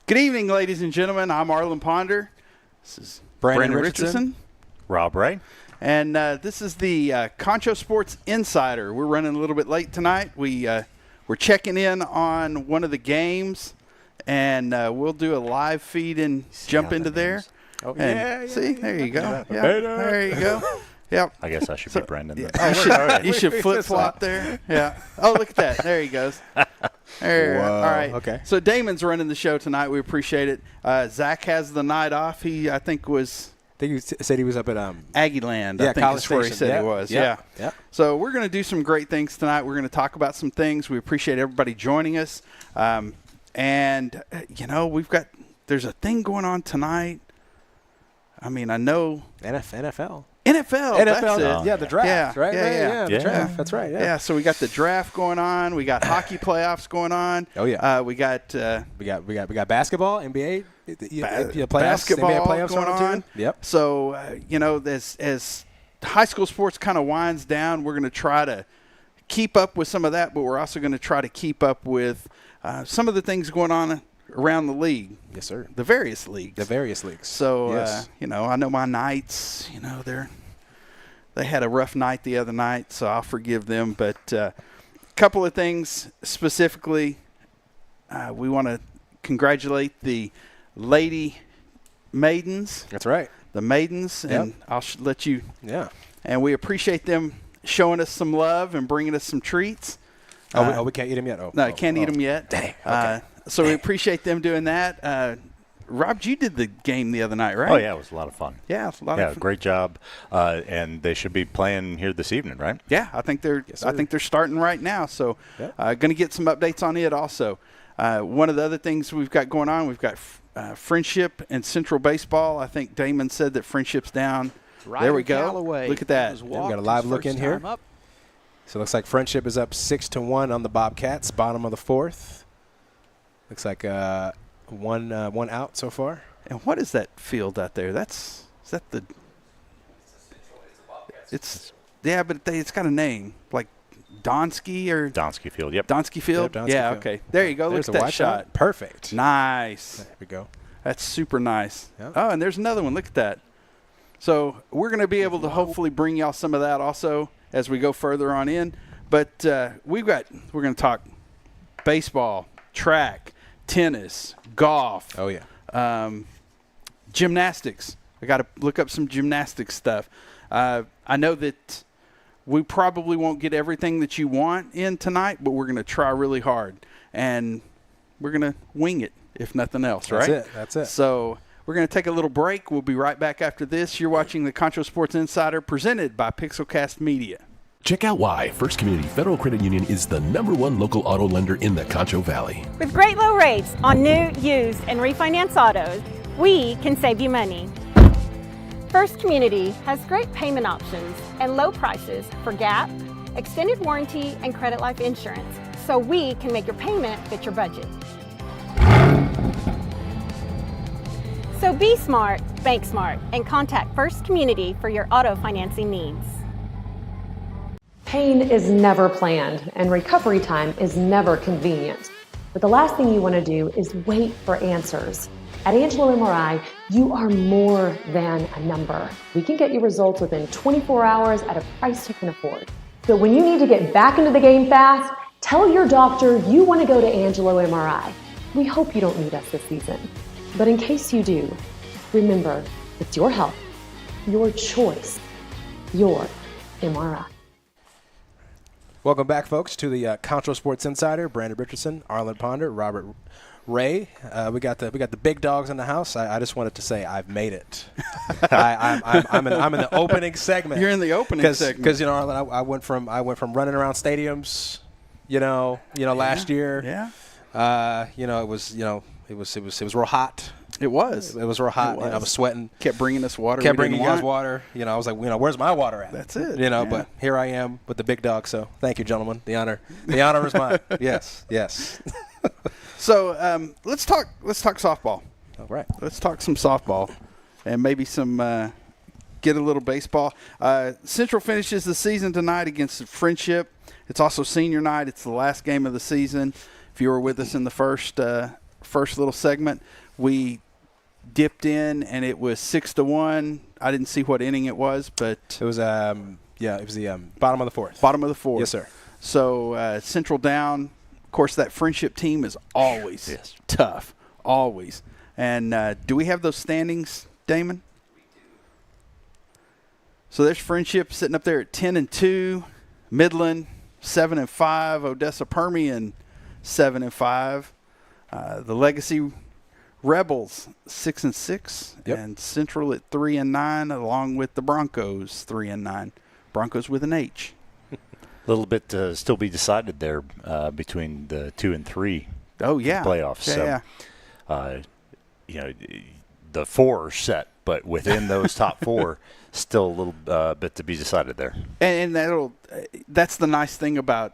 Good evening, ladies and gentlemen. I'm Arlen Ponder. This is Brandon Richardson. Rob Ray. And this is the Concho Sports Insider. We're running a little bit late tonight. We're checking in on one of the games, and we'll do a live feed and jump into there. Oh, and see, there you go. Yeah, there you go. Yep. I guess I should be Brandon. Yeah. You should flip-flop there. Yeah. Oh, look at that. There he goes. There. Whoa. All right. Okay. So Damon's running the show tonight. We appreciate it. Zach has the night off. He, I think he said he was up at Aggieland. Yeah, I think College is where he Station. said Yeah. he was. Yeah. Yeah. Yeah. So we're going to do some great things tonight. We're going to talk about some things. We appreciate everybody joining us. And there's a thing going on tonight. I mean, I know NFL. That's it. Yeah, the draft, right? Yeah. The draft. That's right. Yeah, so we got the draft going on. We got hockey playoffs going on. Oh yeah. We got basketball, NBA, playoffs, basketball NBA playoffs going on. Yep. So as high school sports kind of winds down, we're going to try to keep up with some of that, but we're also going to try to keep up with some of the things going on around the league. Yes, sir. The various leagues. So yes. I know my Knights. They had a rough night the other night, so I'll forgive them. But a couple of things specifically, we want to congratulate the Lady Maidens. That's right. The Maidens, and I'll let you. Yeah. And we appreciate them showing us some love and bringing us some treats. We can't eat them yet? No, can't eat them yet. Dang. Okay. So we appreciate them doing that. Rob, you did the game the other night, right? Oh, yeah, it was a lot of fun. Yeah, it's a lot of fun. Great job. And they should be playing here this evening, right? Yeah, I think they're starting right now. So going to get some updates on it also. One of the other things we've got going on, we've got Friendship and Central Baseball. I think Damon said that Friendship's down. There we go. Callaway Look at that. We've got a live look in here. So it looks like Friendship is up 6-1 on the Bobcats, bottom of the fourth. Looks like one out so far. And what is that field out there? It's got a name like Donsky or Donsky Field, yep. Donsky Field. Yep, Donsky yeah, Field. okay. There you go. There's Look at that shot. Perfect. Nice. There we go. That's super nice. Yep. Oh, and there's another one. Look at that. So we're going to be able to hopefully bring y'all some of that also as we go further on in. But we're going to talk baseball, track, tennis, golf. Oh, yeah. Gymnastics. I got to look up some gymnastics stuff. I know that we probably won't get everything that you want in tonight, but we're going to try really hard. And we're going to wing it, if nothing else, right? That's it. So we're going to take a little break. We'll be right back after this. You're watching the Concho Sports Insider presented by Pixelcast Media. Check out why First Community Federal Credit Union is the #1 local auto lender in the Concho Valley. With great low rates on new, used, and refinance autos, we can save you money. First Community has great payment options and low prices for GAP, extended warranty, and credit life insurance, so we can make your payment fit your budget. So be smart, bank smart, and contact First Community for your auto financing needs. Pain is never planned, and recovery time is never convenient. But the last thing you want to do is wait for answers. At Angelo MRI, you are more than a number. We can get you results within 24 hours at a price you can afford. So when you need to get back into the game fast, tell your doctor you want to go to Angelo MRI. We hope you don't need us this season. But in case you do, remember, it's your health, your choice, your MRI. Welcome back, folks, to the Concho Sports Insider. Brandon Richardson, Arlen Ponder, Robert Ray. We got the big dogs in the house. I just wanted to say I've made it. I'm in the opening segment. You're in the opening segment because Arlen, I went from running around stadiums, last year. Yeah. It was real hot. It was. It was real hot. I was sweating. Kept bringing us water. Kept bringing you guys water. I was like, where's my water at? That's it. But here I am with the big dog. So thank you, gentlemen. The honor is mine. Yes. So let's talk softball. All right. Let's talk some softball, and maybe some get a little baseball. Central finishes the season tonight against Friendship. It's also senior night. It's the last game of the season. If you were with us in the first first little segment. We dipped in, and it was 6-1. I didn't see what inning it was, but It was it was the bottom of the fourth. bottom of the fourth. Yes, sir. So Central down. Of course, that Friendship team is always tough, always. And do we have those standings, Damon? So there's Friendship sitting up there at 10-2, Midland 7-5, Odessa Permian 7-5, the Legacy Rebels 6-6, and Central at 3-9, along with the Broncos 3-9. Broncos with an H. A little bit to still be decided there between the 2 and 3. Oh yeah, playoffs. Yeah, so, the 4 are set, but within those top 4, still a little bit to be decided there. And that's the nice thing about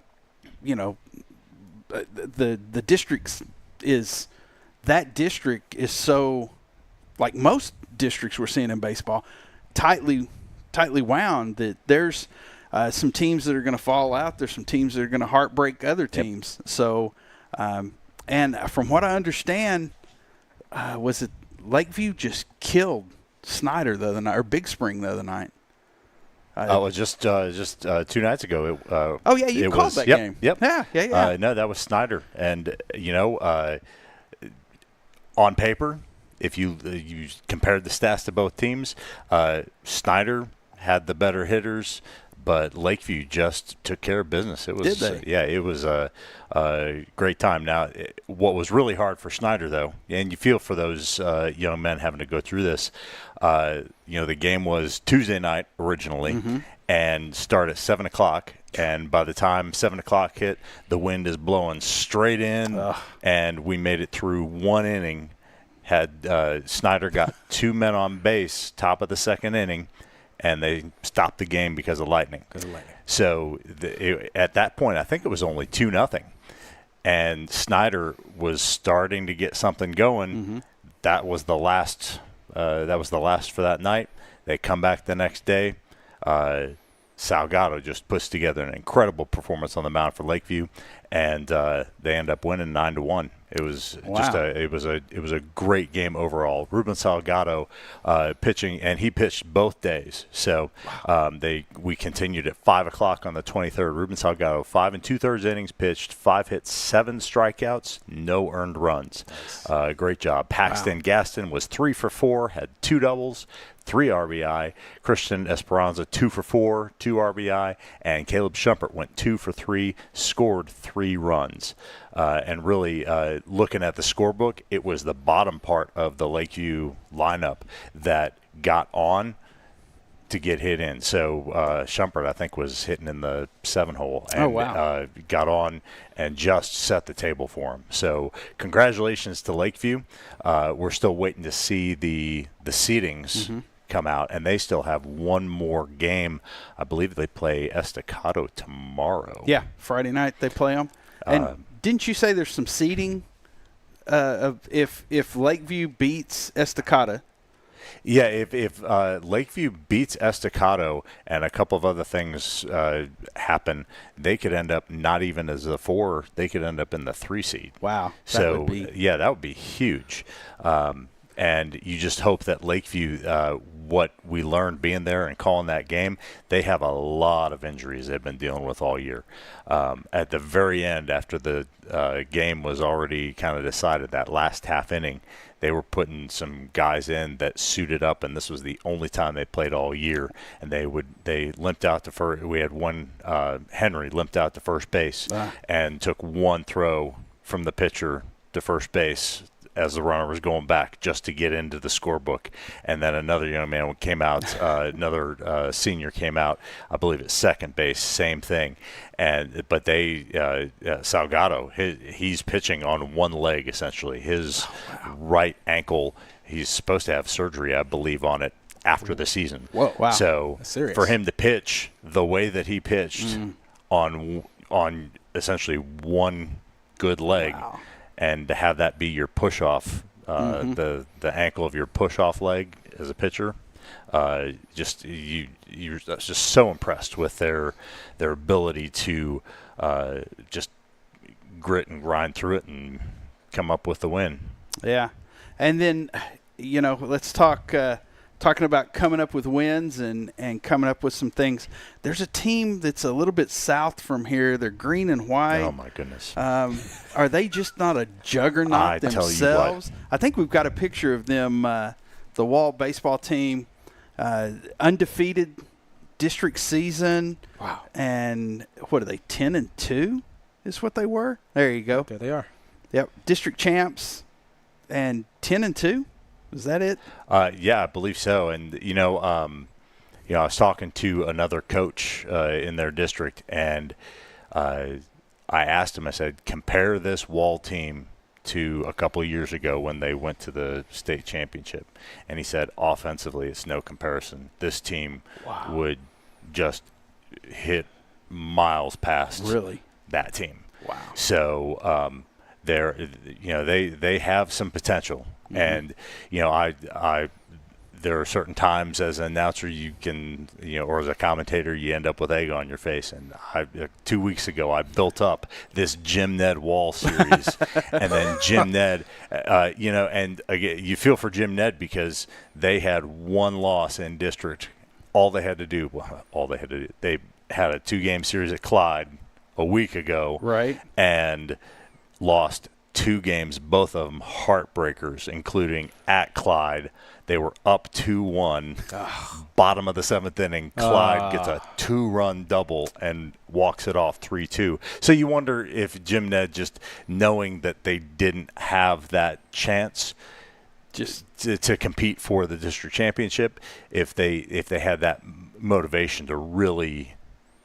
the districts is that district is so, like most districts we're seeing in baseball, tightly wound that there's some teams that are going to fall out. There's some teams that are going to heartbreak other teams. Yep. So, and from what I understand, was it Lakeview just killed Snyder the other night, or Big Spring the other night? Just 2 nights ago. You called that game. Yep. Yeah. No, that was Snyder, and on paper, if you compared the stats to both teams, Snyder had the better hitters, but Lakeview just took care of business. It was, Did they? Yeah, it was a great time. Now, what was really hard for Snyder, though, and you feel for those young men having to go through this, the game was Tuesday night originally and started at 7 o'clock. And by the time 7 o'clock hit, the wind is blowing straight in, and we made it through 1 inning. Had Snyder got 2 men on base, top of the 2nd inning, and they stopped the game because of lightning. So at that point, I think it was only 2-0, and Snyder was starting to get something going. That was the last. That was the last for that night. They come back the next day. Salgado just puts together an incredible performance on the mound for Lakeview, and they end up winning 9-1. It was it was a great game overall. Ruben Salgado pitching, and he pitched both days. So we continued at 5 o'clock on the 23rd. Ruben Salgado, 5 2/3 innings pitched, 5 hits, 7 strikeouts, no earned runs. Nice. Great job. Paxton Gaston was 3 for 4, had 2 doubles, 3 RBI. Christian Esperanza 2 for 4, 2 RBI, and Caleb Shumpert went 2 for 3, scored 3 runs. And really, looking at the scorebook, it was the bottom part of the Lakeview lineup that got on to get hit in. So Shumpert, I think, was hitting in the 7-hole and got on and just set the table for him. So congratulations to Lakeview. We're still waiting to see the seedings come out, and they still have one more game. I believe they play Estacado tomorrow. Yeah, Friday night they play them. And didn't you say there's some seeding of if Lakeview beats Estacado? Yeah, if Lakeview beats Estacado and a couple of other things happen, they could end up not even as a 4. They could end up in the 3 seed. Wow. That would be huge. And you just hope that Lakeview, what we learned being there and calling that game, they have a lot of injuries they've been dealing with all year. At the very end, after the game was already kind of decided, that last half inning, they were putting some guys in that suited up, and this was the only time they played all year. And they limped out to first. We had one Henry limped out to first base and took one throw from the pitcher to first base as the runner was going back just to get into the scorebook. And then another young man came out, another senior came out, I believe at second base, same thing. But Salgado, he's pitching on one leg essentially. His right ankle, he's supposed to have surgery, I believe, on it after the season. Whoa, wow. So for him to pitch the way that he pitched on essentially one good leg, and to have that be your push-off, the ankle of your push-off leg as a pitcher, you're just so impressed with their ability to just grit and grind through it and come up with the win. Yeah. And then, let's talking about coming up with wins and coming up with some things. There's a team that's a little bit south from here. They're green and white. Oh, my goodness. Are they just not a juggernaut themselves? Tell you what. I think we've got a picture of them, the Wall baseball team, undefeated district season. Wow. And what are they, 10-2 is what they were? There you go. There they are. Yep, district champs and 10-2. Is that it? Yeah, I believe so. And I was talking to another coach in their district, and I asked him. I said, compare this Wall team to a couple of years ago when they went to the state championship, and he said, offensively, it's no comparison. This team would just hit miles past that team. Wow. So they have some potential. Mm-hmm. And I there are certain times as an announcer you can or as a commentator you end up with egg on your face. And 2 weeks ago I built up this Jim Ned Wall series, and then Jim Ned, and again you feel for Jim Ned because they had one loss in district. They had a 2-game series at Clyde a week ago, right, and lost 2 games, both of them heartbreakers, including at Clyde. They were up 2-1, bottom of the 7th inning. Clyde gets a 2-run double and walks it off 3-2. So you wonder if Jim Ned, just knowing that they didn't have that chance just to compete for the district championship, if they had that motivation to really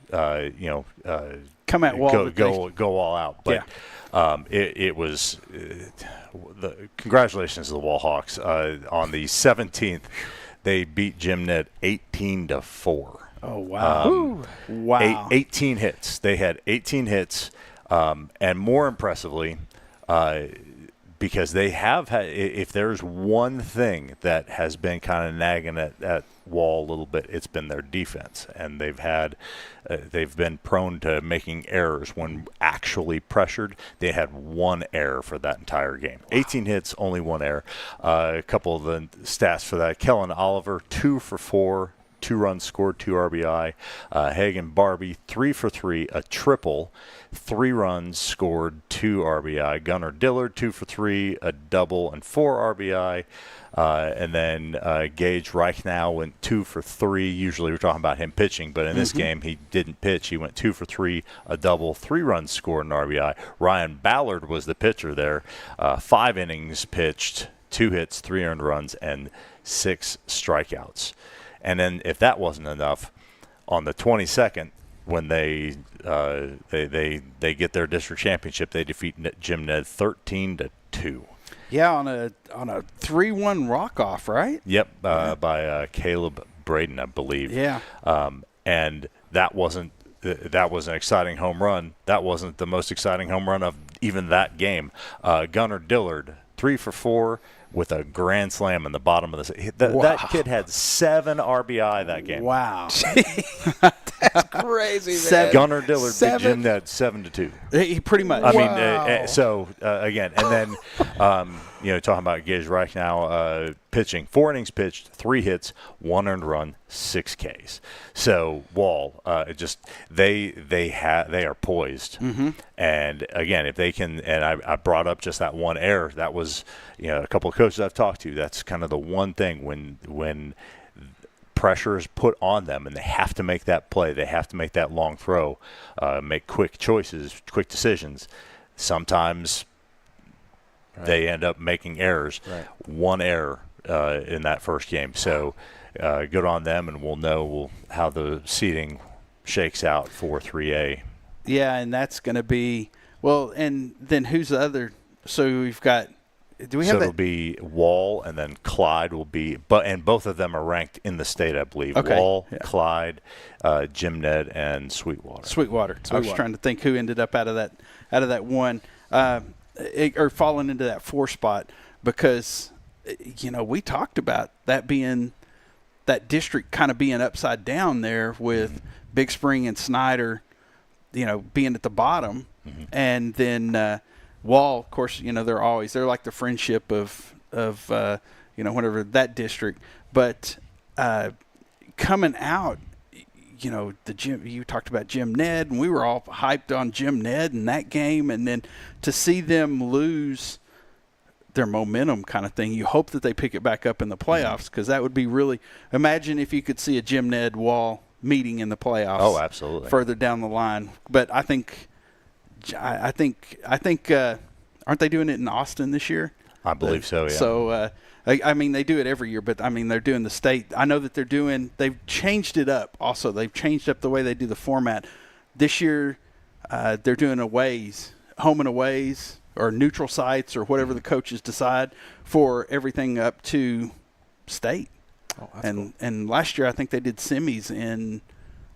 come at Wall, go all out. But it was congratulations to the Wall Hawks. On the 17th, they beat Jim Ned 18-4. Oh wow! Wow! 18 hits. They had 18 hits, and more impressively, because they have had. If there's one thing that has been kind of nagging at Wall a little bit, it's been their defense, and they've been prone to making errors when actually pressured. They had 1 error for that entire game. 18 hits, only 1 error. A couple of the stats for that: Kellen Oliver 2 for 4, 2 runs scored, 2 RBI. Hagen Barbie 3 for 3, a triple, 3 runs scored, 2 RBI. Gunnar Dillard 2 for 3, a double and 4 RBI. And then Gage Reichnow went 2 for 3. Usually we're talking about him pitching, but in this game he didn't pitch. He went 2 for 3, a double, 3 runs scored, an RBI. Ryan Ballard was the pitcher there. 5 innings pitched, 2 hits, 3 earned runs, and 6 strikeouts. And then if that wasn't enough, on the 22nd, when they get their district championship, they defeat Jim Ned 13-2. Yeah, on a 3-1 walk-off, right? Yep, by Caleb Braden, I believe. Yeah. And that was an exciting home run. That wasn't the most exciting home run of even that game. Gunnar Dillard, 3 for 4 with a grand slam in the bottom of the. That kid had 7 RBI that game. Wow. That's crazy, man. Gunnar Dillard beat Jim Ned 7-2. He pretty much. I mean, again, and then talking about Gage Reich now pitching, 4 innings pitched, 3 hits, 1 earned run, 6 Ks. So Wall, they are poised, and again, if they can, and I brought up just that 1 error. That was a couple of coaches I've talked to. That's kind of the one thing when pressure is put on them and they have to make that play, they have to make that long throw, make quick choices, quick decisions. Sometimes they end up making errors. Right. 1 error in that first game. So good on them, and we'll know how the seeding shakes out for 3A. Yeah, and that's going to be – well, and then who's the other – so we've got – do we have it'll be Wall, and then Clyde will be – and both of them are ranked in the state, I believe. Okay. Wall, Clyde, Jim Ned, and Sweetwater. Sweetwater. I was trying to think who ended up out of that one or falling into that 4 spot, because we talked about that being that district kind of being upside down there with Big Spring and Snyder being at the bottom, and then Wall, of course, they're like the friendship of whatever that district. But coming out, the gym, you talked about Jim Ned, and we were all hyped on Jim Ned in that game. And then to see them lose their momentum kind of thing, you hope that they pick it back up in the playoffs, because that would be really – imagine if you could see a Jim Ned Wall meeting in the playoffs. Oh, absolutely. Further down the line. But I think aren't they doing it in Austin this year? I believe so, yeah. So, I mean, they do it every year, but, I mean, they're doing the state. I know that they've changed it up also. They've changed up the way they do the format. This year, they're doing home and aways, or neutral sites, or whatever the coaches decide, for everything up to state. Oh, that's cool. And last year, I think they did semis in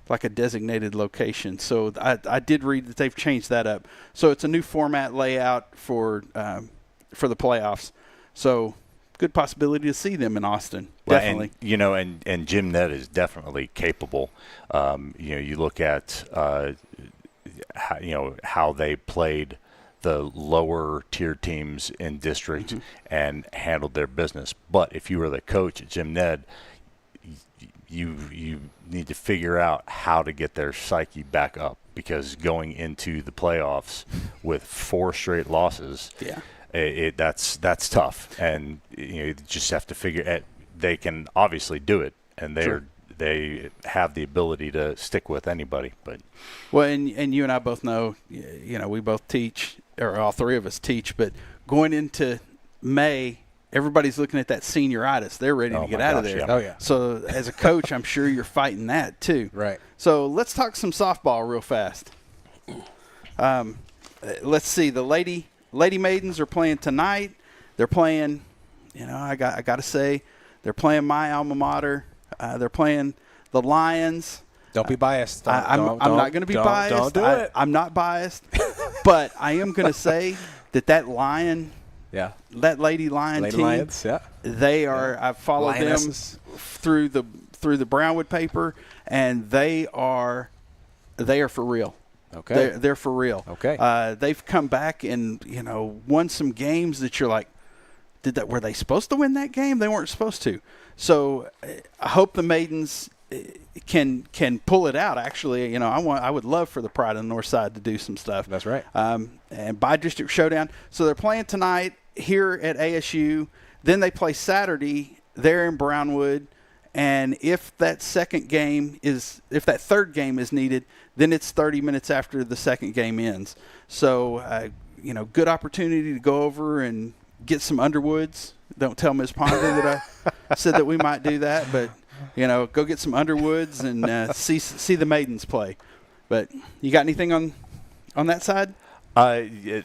like a designated location. So I did read that they've changed that up. So it's a new format layout for the playoffs. So good possibility to see them in Austin. Definitely. And Jim Ned is definitely capable. You look at how they played the lower tier teams in district and handled their business. But if you were the coach at Jim Ned, you need to figure out how to get their psyche back up, because going into the playoffs with 4 straight losses, that's tough. And you just have to figure it. They can obviously do it, and they have the ability to stick with anybody. But and you and I both know, we both teach, or all three of us teach, but going into May, everybody's looking at that senioritis. They're ready to get out of there. Yeah. Oh, yeah. So as a coach, I'm sure you're fighting that too. Right. So let's talk some softball real fast. Let's see. The Lady Maidens are playing tonight. They're playing, I got to say, they're playing my alma mater. They're playing the Lions. Don't be biased. I'm not going to be biased. Don't do it. I'm not biased. But I am going to say that Lion – yeah, that Lady Lions, yeah. They are. I've followed Lionesses. them through the Brownwood paper, and they are for real. Okay, they're for real. Okay, they've come back and won some games that you're like, were they supposed to win that game? They weren't supposed to. So I hope the Maidens can pull it out. Actually, I would love for the Pride of the North Side to do some stuff. That's right. And by district showdown. So they're playing tonight here at ASU. Then they play Saturday there in Brownwood. And if that third game is needed, then it's 30 minutes after the second game ends. So, good opportunity to go over and get some Underwoods. Don't tell Ms. Ponder that I said that we might do that, but go get some Underwoods and see the Maidens play. But you got anything on that side? Like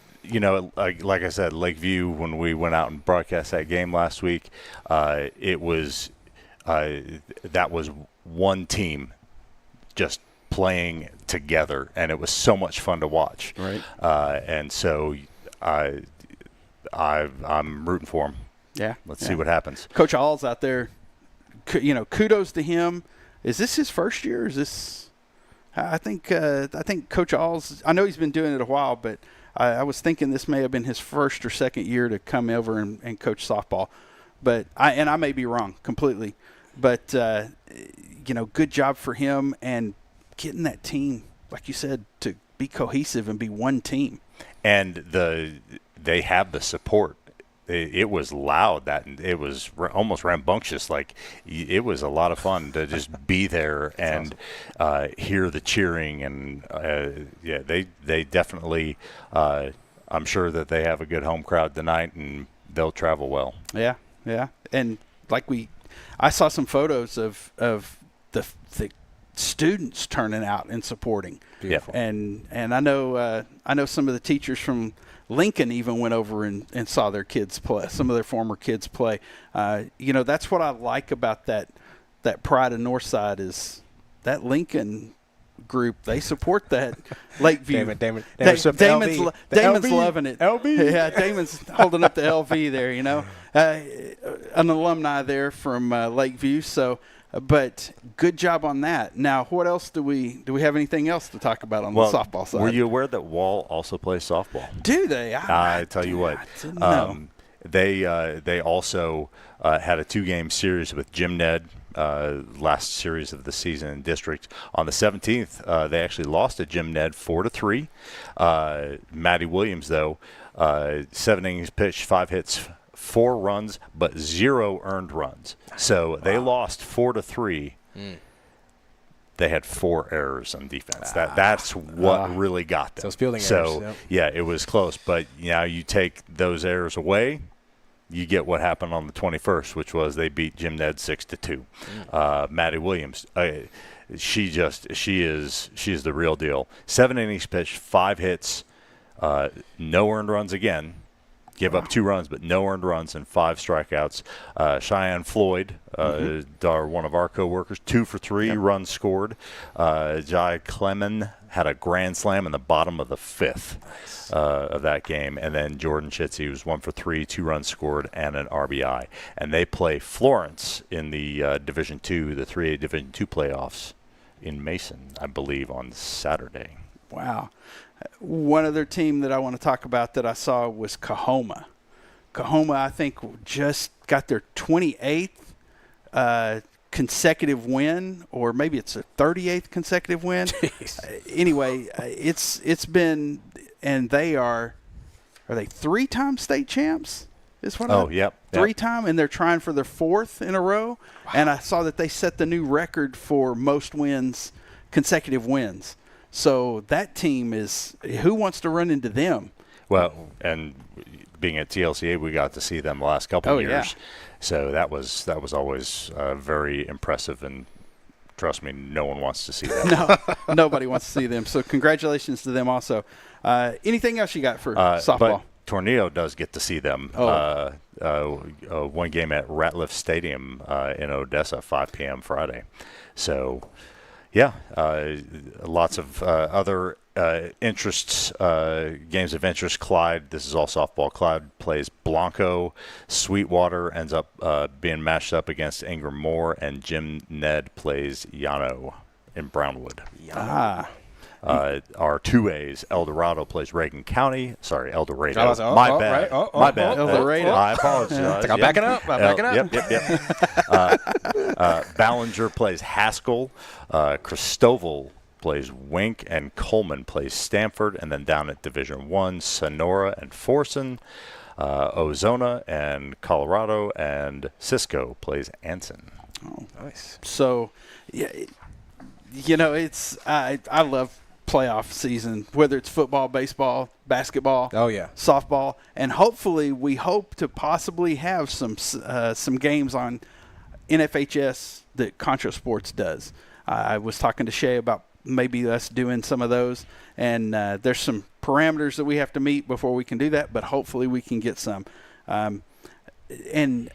I said, Lakeview, when we went out and broadcast that game last week, it was that was one team just playing together, and it was so much fun to watch. Right. And so I'm rooting for him. Yeah. Let's see what happens. Coach All's out there. Kudos to him. Is this his first year? Is this? I think Coach All's. I know he's been doing it a while, but I was thinking this may have been his first or second year to come over and coach softball. But I may be wrong completely. But good job for him and getting that team, like you said, to be cohesive and be one team. And they have the support. It was loud. It was almost rambunctious. Like, it was a lot of fun to just be there and hear the cheering. And they definitely. I'm sure that they have a good home crowd tonight, and they'll travel well. Yeah. And I saw some photos of the students turning out and supporting. Beautiful. And I know some of the teachers from Lincoln even went over and saw their kids play, some of their former kids play. That's what I like about that Pride of Northside is that Lincoln group. They support that Lakeview. Damon's loving it. LV. Yeah, Damon's holding up the LV there, an alumni there from Lakeview. So But good job on that. Now, what else do we have anything else to talk about on the softball side? Were you aware that Wall also plays softball? Do they? I tell you what. They also had a 2-game series with Jim Ned, last series of the season in district. On the 17th, they actually lost to Jim Ned 4-3. Maddie Williams, though, 7 innings pitched, 5 hits, 4 runs, but 0 earned runs. So they lost 4-3. They had 4 errors on defense. That's what really got them. So it's fielding errors. Yep. Yeah, it was close. But now you take those errors away, you get what happened on the 21st, which was they beat Jim Ned 6-2. Maddie Williams, she is the real deal. 7 innings pitched, 5 hits, no earned runs again. Give up 2 runs, but no earned runs and 5 strikeouts. Cheyenne Floyd, one of our co-workers, 2 for 3 runs scored. Jai Clemon had a grand slam in the bottom of the 5th of that game. And then Jordan Chitsey was 1 for 3, 2 runs scored, and an RBI. And they play Florence in the Division II, the 3A Division II playoffs in Mason, I believe, on Saturday. Wow. One other team that I want to talk about that I saw was Coahoma. Coahoma, I think, just got their 28th consecutive win, or maybe it's a 38th consecutive win. Anyway, it's been, and they are they 3-time state champs? Is what? Yep. 3-time, and they're trying for their 4th in a row. Wow. And I saw that they set the new record for most wins, consecutive wins. So that team is – who wants to run into them? Well, and being at TLCA, we got to see them the last couple of years. Yeah. So that was always very impressive, and trust me, no one wants to see that. No, nobody wants to see them. So congratulations to them also. Anything else you got for softball? But Tornillo does get to see them. One game at Ratliff Stadium in Odessa, 5 p.m. Friday. So – yeah, lots of other interests, games of interest. Clyde, this is all softball. Clyde plays Blanco. Sweetwater ends up being matched up against Ingram Moore, and Jim Ned plays Yano in Brownwood. Our 2As, El Dorado plays Reagan County. Sorry, El Dorado. My bad. My bad. El Dorado. I apologize. I'm backing up. Yep. Ballinger plays Haskell. Cristoval plays Wink, and Coleman plays Stanford. And then down at Division I, Sonora and Forson. Ozona and Colorado, and Cisco plays Anson. Oh, nice. So, yeah, it's I love playoff season, whether it's football, baseball, basketball, softball, and hopefully we hope to possibly have some games on NFHS that Concho Sports does. I was talking to Shay about maybe us doing some of those, and there's some parameters that we have to meet before we can do that, but hopefully we can get some. And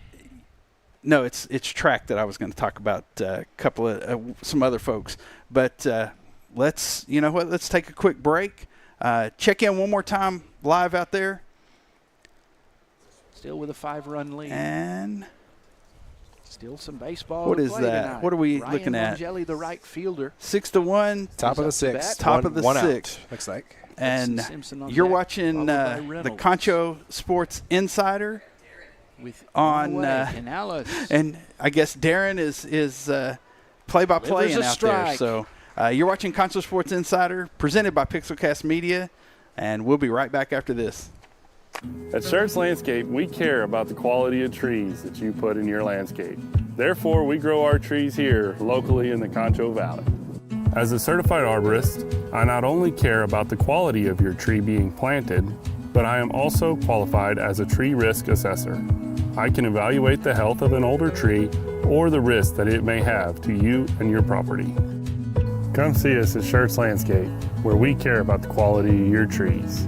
no, it's track that I was going to talk about, a couple of some other folks, but let's take a quick break. Check in one more time live out there. Still with a 5-run lead. And still some baseball. What is that? Tonight. What are we Ryan looking at? Jelly, the right fielder. 6-1. Top of the 6th. Top of the 6th. Looks like. And you're watching the Concho Sports Insider with on and Alice. And I guess Darren is play-by-play out there. So you're watching Concho Sports Insider, presented by Pixelcast Media, and we'll be right back after this. At Schertz Landscape, we care about the quality of trees that you put in your landscape. Therefore, we grow our trees here locally in the Concho Valley. As a certified arborist, I not only care about the quality of your tree being planted, but I am also qualified as a tree risk assessor. I can evaluate the health of an older tree or the risk that it may have to you and your property. Come see us at Schertz Landscape, where we care about the quality of your trees.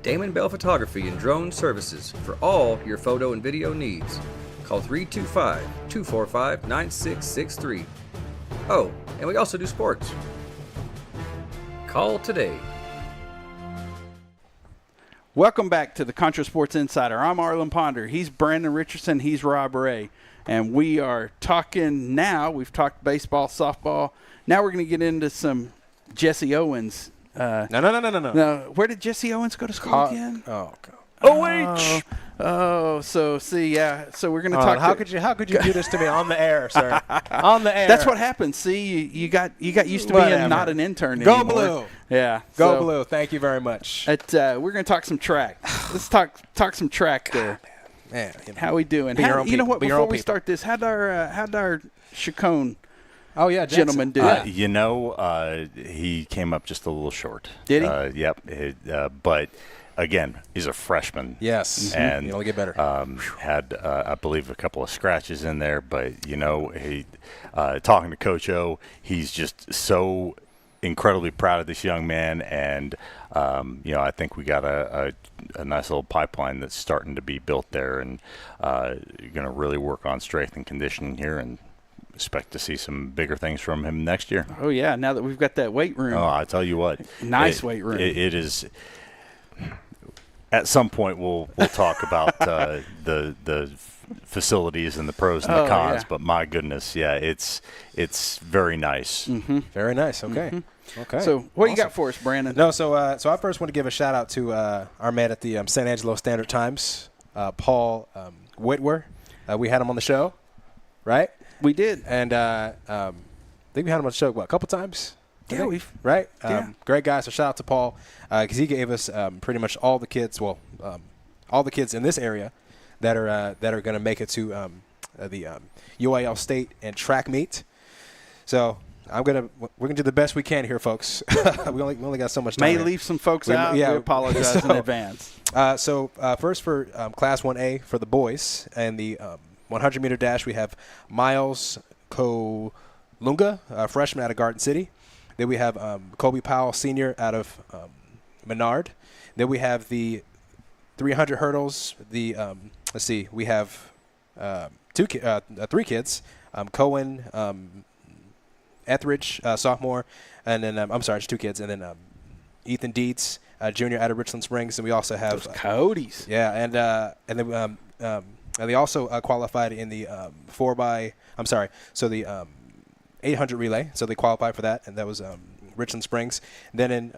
Damon Bell Photography and Drone Services for all your photo and video needs. Call 325-245-9663. Oh, and we also do sports. Call today. Welcome back to the Concho Sports Insider. I'm Arlen Ponder. He's Brandon Richardson. He's Rob Ray. And we are talking now. We've talked baseball, softball. Now we're going to get into some Jesse Owens. No. Where did Jesse Owens go to school again? Oh, God. OH. Oh, so see, yeah. So we're going to talk. How could you do this to me on the air, sir? On the air. That's what happens. See, you got used to being not an intern anymore. Go Blue. Yeah. Go Blue. Thank you very much. We're going to talk some track. Let's talk some track there. Man, how we doing? You know what? Before we start this, how'd our Chacon gentleman do? He came up just a little short. Did he? Yep. But again, he's a freshman. Yes. And he'll get better. Had I believe a couple of scratches in there, but he talking to Coach O, he's just so incredibly proud of this young man, and I think we got a nice little pipeline that's starting to be built there, and going to really work on strength and conditioning here, and expect to see some bigger things from him next year. Oh yeah, now that we've got that weight room. Oh, I tell you what, nice weight room. It is. At some point, we'll talk about the facilities and the pros and the cons, but my goodness, it's very nice. Mm-hmm. Very nice. Okay. Mm-hmm. Okay. So what you got for us, Brandon? No, so I first want to give a shout out to our man at the San Angelo Standard Times, Paul Whitwer. We had him on the show, right? We did, and I think we had him on the show a couple times. Yeah, we've right. Yeah. Great guy. So shout out to Paul because he gave us pretty much all the kids. Well, all the kids in this area that are going to make it to the UIL State and track meet. So we're gonna do the best we can here, folks. we only got so much time. May leave some folks out. Yeah, we apologize in advance. So first for Class 1A for the boys and the 100-meter dash, we have Miles Kolunga, freshman out of Garden City. Then we have Kobe Powell, senior out of Menard. Then we have the 300 hurdles. We have three kids. Cohen Etheridge, sophomore, and then it's two kids, and then Ethan Dietz, junior out of Richland Springs, and we also have those Cody's. Yeah, and then they also qualified in the 800 relay, so they qualified for that, and that was Richland Springs. And then in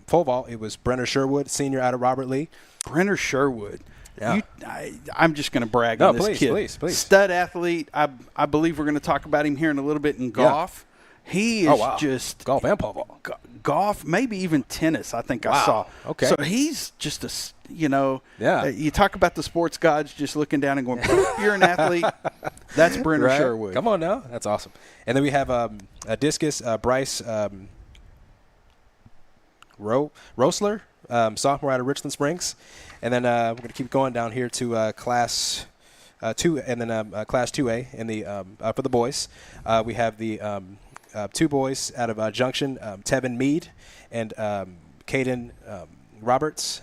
pole vault, it was Brenner Sherwood, senior out of Robert Lee. Brenner Sherwood. Yeah. I'm just going to brag on this kid. Please. Stud athlete. I believe we're going to talk about him here in a little bit in golf. Yeah. He is just golf and pole vault. Golf, maybe even tennis. I think I saw. Okay. So he's just you talk about the sports gods just looking down and going, "You're an athlete." That's Brenner Sherwood. Come on now, that's awesome. And then we have a discus, Bryce Rosler, sophomore out of Richland Springs. And then we're going to keep going down here to Class 2, and then Class 2A in the for the boys. We have the two boys out of Junction, Tevin Mead and Caden Roberts.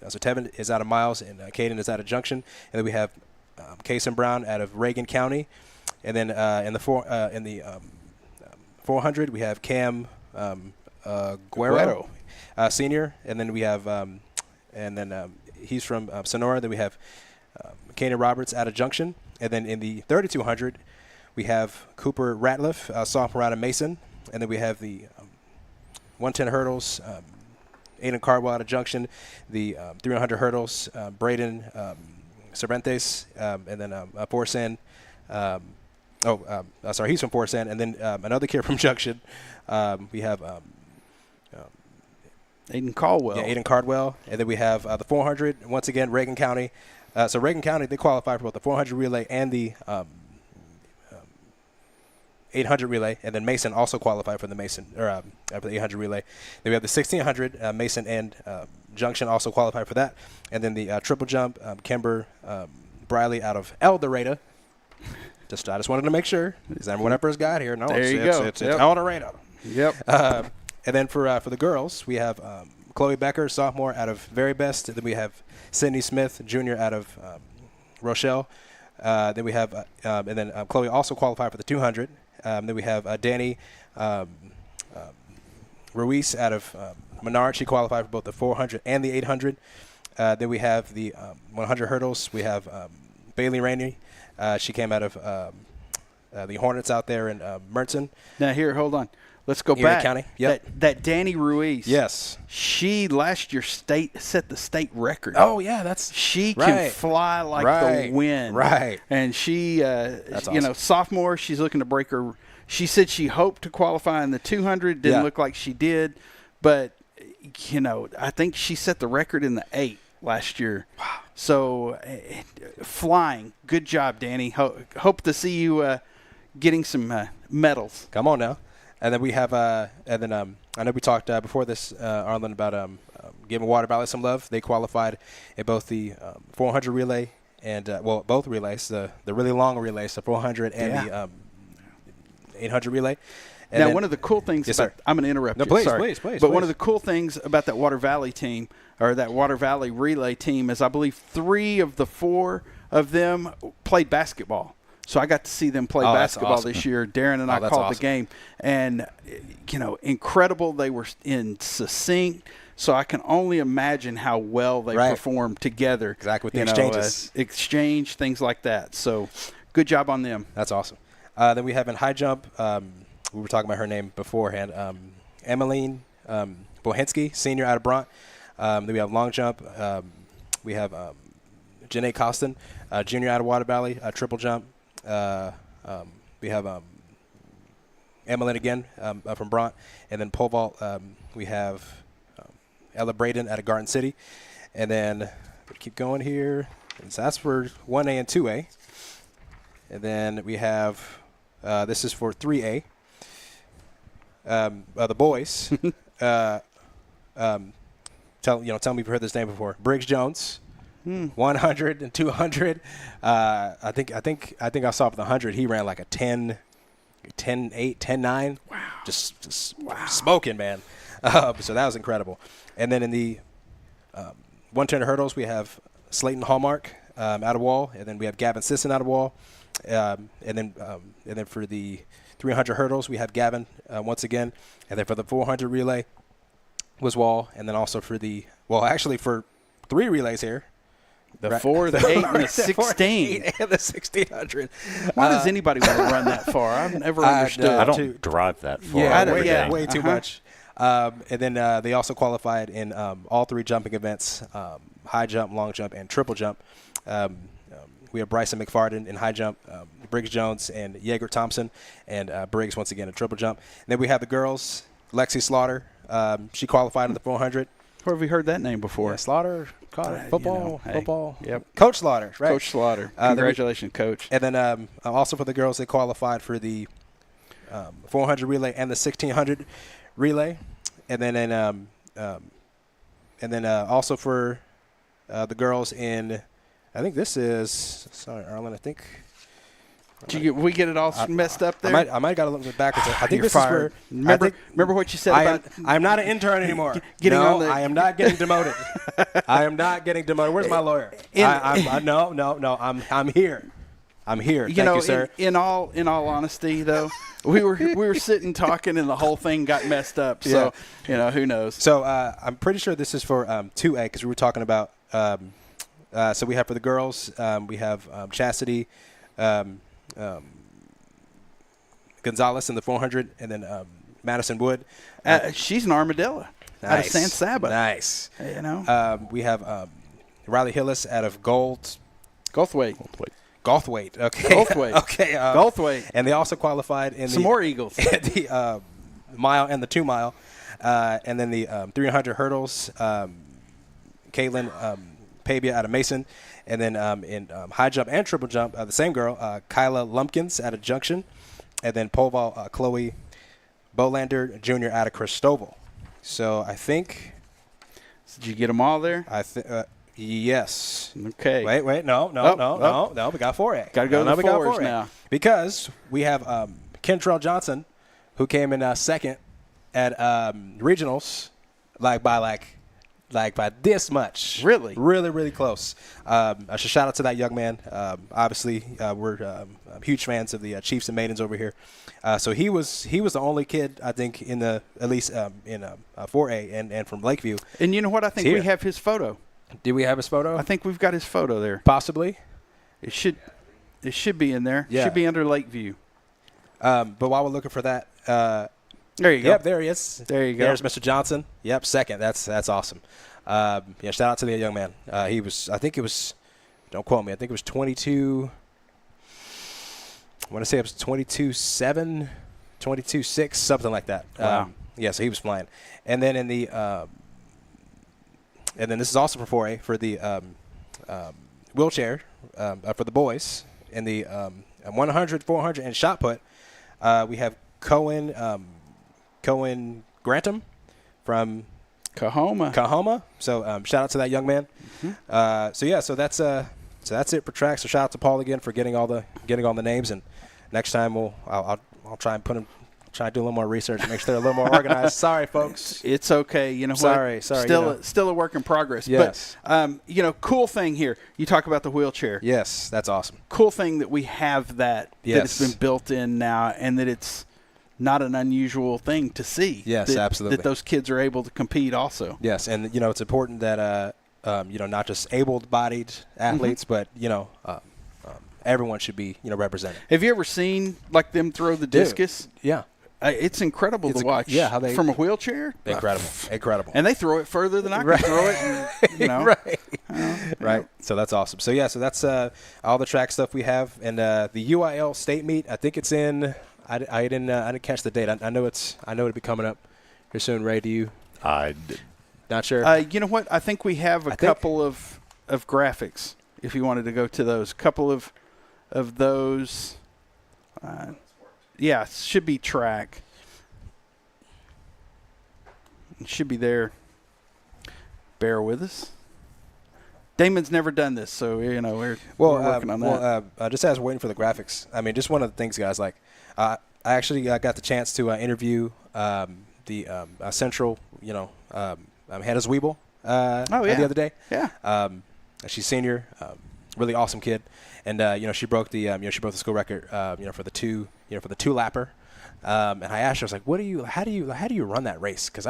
So Tevin is out of Miles, and Caden is out of Junction. And then we have Kason Brown out of Reagan County. And then in the 400, we have Cam Guerrero, senior. And then we have he's from Sonora. Then we have Caden Roberts out of Junction. And then in the 3200, we have Cooper Ratliff, sophomore out of Mason. And then we have the 110 hurdles, Aiden Cardwell out of Junction. The 300 hurdles, Braden Cervantes, and then Forsan. He's from Forsan. And then another kid from Junction. We have Aiden Caldwell. Yeah, Aiden Cardwell. And then we have the 400, once again, Reagan County. So Reagan County, they qualify for both the 400 relay and the 800 relay, and then Mason also qualified for the for the 800 relay. Then we have the 1600, Mason and Junction also qualified for that, and then the triple jump, Kimber Briley out of El Dorado. I just wanted to make sure because when I first got here, it's El Dorado. Yep. And then for the girls, we have Chloe Becker, sophomore out of Very Best. And then we have Sydney Smith, junior out of Rochelle. Then we have Chloe also qualified for the 200. Then we have Danny Ruiz out of Menard. She qualified for both the 400 and the 800. Then we have the 100 hurdles. We have Bailey Rainey. She came out of the Hornets out there in Merton. Now, here, hold on. Let's go Erie back. County. Yep. That Danny Ruiz. Yes. She last year set the state record. Oh, yeah. She right. can fly like the wind. Right. And she, That's you know, sophomore, she's looking to break her. She said she hoped to qualify in the 200. Didn't look like she did. But, you know, I think she set the record in the 8 last year. Wow. So, flying. Good job, Danny. Hope to see you getting some medals. Come on now. And then we have, I know we talked before this, Arlen, about giving Water Valley some love. They qualified in both the 400 relay and, both relays, the really long relays, the 400 and the 800 relay. And now, then, one of the cool things yes, about sir. I'm going to interrupt No, you. please, Sorry. please. But one of the cool things about that Water Valley team, or that Water Valley relay team, is I believe 3 of the 4 of them played basketball. So I got to see them play basketball awesome. this year. Darren and I called the game. And, you know, incredible. They were in succinct. So I can only imagine how well they performed together. Exactly, with the exchanges. Exchange, things like that. So good job on them. That's awesome. Then we have in high jump, we were talking about her name beforehand, Emmeline Bohensky, senior out of Bront. Then we have long jump. We have Janae Costin, junior out of Water Valley, triple jump. We have Emmeline again from Bront. And then pole vault, we have Ella Braden out of Garden City. And then keep going here. So that's for 1A and 2A. And then we have, this is for 3A. The boys. Tell me if you've heard this name before. Briggs Jones, 100 and 200. I think I saw for the 100. He ran like a 10-8, 10-9. Wow. Just smoking, man. So that was incredible. And then in the 110 hurdles, we have Slayton Hallmark out of Wall, and then we have Gavin Sisson out of Wall. And then for the 300 hurdles, we have Gavin once again. And then for the 400 relay was Wall. And then also for for 3 relays here. The 4, the 8, and the 16. And the 1600. Why does anybody want to run that far? I've never understood. I don't drive that far. Yeah, way too much. And then they also qualified in all 3 jumping events, high jump, long jump, and triple jump. We have Bryson McFarden in high jump, Briggs Jones and Yeager Thompson, and Briggs once again in triple jump. And then we have the girls, Lexi Slaughter. She qualified in the 400. Where have we heard that name before? Yeah, Slaughter, football. Yep. Coach Slaughter, right? Coach Slaughter. Congratulations, Coach. And then also for the girls, they qualified for the 400 relay and the 1600 relay. And then also for the girls in, I think this is, sorry, Arlen, I think. We get it all messed up there? I might got a little bit backwards. I think You're fired. is for. Remember what you said about. I'm not an intern anymore. I am not getting demoted. I am not getting demoted. Where's my lawyer? No. I'm here. I'm here. Thank you, sir. In all honesty, though, we were sitting talking, and the whole thing got messed up. So who knows? So I'm pretty sure this is for 2A because we were talking about. So we have for the girls, we have Chastity. Gonzalez in the 400, and then Madison Wood. She's an armadillo out of San Saba. Nice. We have Riley Hillis out of Gulfweight. Okay. Gulfweight. Okay. Gulfweight. And they also qualified in some more Eagles. The mile and the 2 mile, and then the 300 hurdles. Caitlin Pabia out of Mason. And then in high jump and triple jump, the same girl, Kyla Lumpkins out of Junction. And then pole vault, Chloe Bolander Jr. out of Cristobal. So I think. Did you get them all there? Yes. Okay. Wait. No. We got 4A. Got to go to the 4s now. Because we have Kentrell Johnson, who came in second at regionals, by like by this much. Really? Really, really close. I should shout out to that young man. Obviously, we're huge fans of the Chiefs and Maidens over here. So he was the only kid, I think, in the at least in 4A and from Lakeview. And you know what? I think we have his photo. Do we have his photo? I think we've got his photo there. Possibly. It should be in there. Yeah. It should be under Lakeview. But while we're looking for that, there you go. Yep, there he is. There you go. There's Mr. Johnson. Yep, second. That's awesome. Shout out to the young man. He was, I think it was, don't quote me, I think it was 22. I want to say it was 22-7, 22-6, something like that. Wow. So he was flying. And then in the and then this is also for 4A for the wheelchair for the boys in the 100, 400, and shot put. We have Cohen Grantham from Kahoma. So shout out to that young man. Mm-hmm. So that's it for track. So shout out to Paul again for getting all the names. And next time I'll try and try to do a little more research and make sure they're a little more organized. Sorry, folks. It's okay. You know Sorry. what? Still a work in progress. Yes. But, cool thing here. You talk about the wheelchair. Yes, that's awesome. Cool thing that we have that it's been built in now and that it's not an unusual thing to see. Yes, absolutely. That those kids are able to compete also. Yes, and, it's important that, not just able-bodied athletes, but, everyone should be, represented. Have you ever seen, like, them throw the discus? Yeah. It's incredible to watch. Yeah, how they from a wheelchair. Incredible. And they throw it further than I can throw it. And, right. So that's awesome. So that's all the track stuff we have, and the UIL state meet. I think it's in. I didn't catch the date. I know it'll be coming up here soon. Ray, do you? Not sure. You know what? I think we have a couple of graphics. If you wanted to go to those, couple of those. Yeah, should be track. It should be there. Bear with us. Damon's never done this, so we're working on that. Just as we're waiting for the graphics, I mean, just one of the things, guys. Like, I actually got the chance to interview the Central, Hannah Zwiebel the other day. Yeah. She's senior, really awesome kid, and she broke the school record, for the two lapper. And I asked her, I was like, how do you run that race? Because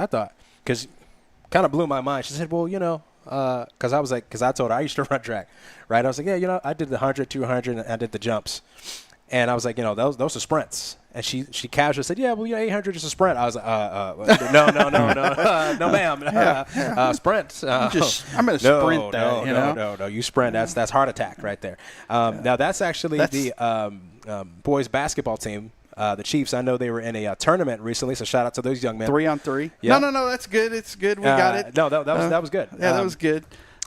kind of blew my mind. She said, well, because I told her I used to run track, right? I was like, yeah, I did the 100, 200, and I did the jumps. And I was like, those are sprints. And she casually said, yeah, well, 800 is a sprint. I was like, no, ma'am, sprint. I'm going to sprint that. No, you sprint. That's heart attack right there. Now that's actually the boys basketball team. The Chiefs, I know they were in a tournament recently, so shout out to those young men. 3-on-3. Yeah. No, that's good. It's good. We got it. No, that was good. Yeah, that was good.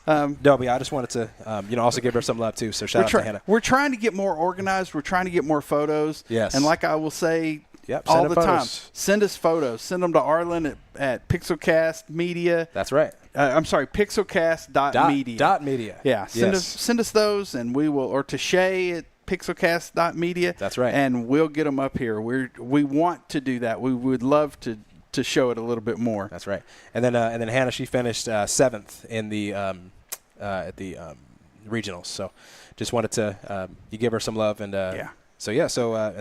But I just wanted to, also give her some love too. So shout out to Hannah. We're trying to get more organized. We're trying to get more photos. Yes. And like I will say all the time, send us photos. Send them to Arlen at Pixelcast Media. That's right. I'm sorry, pixelcast.media. .media. Yeah. Send us those, and we will, or to Shay at pixelcast.media. That's right. And we'll get them up here. We want to do that. We would love to show it a little bit more. That's right. And then Hannah, she finished 7th in the at the regionals. So just wanted to you give her some love, and and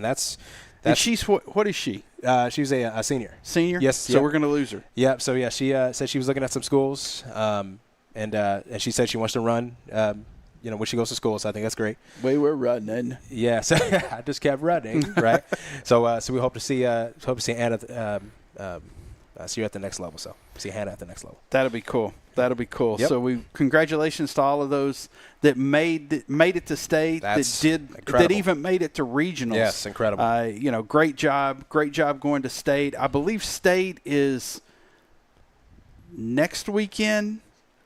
that's and she's what is she? She's a senior. Senior? Yes. So we're going to lose her. Yeah. So yeah, she said she was looking at some schools, and she said she wants to run. When she goes to school, so I think that's great. We were running. Yeah. So I just kept running, right? So we hope to see Anna. See you at the next level. So see Hannah at the next level. That'll be cool. Yep. So congratulations to all of those that made it to state, That's that incredible. even made it to regionals. Yes, incredible. Great job going to state. I believe state is next weekend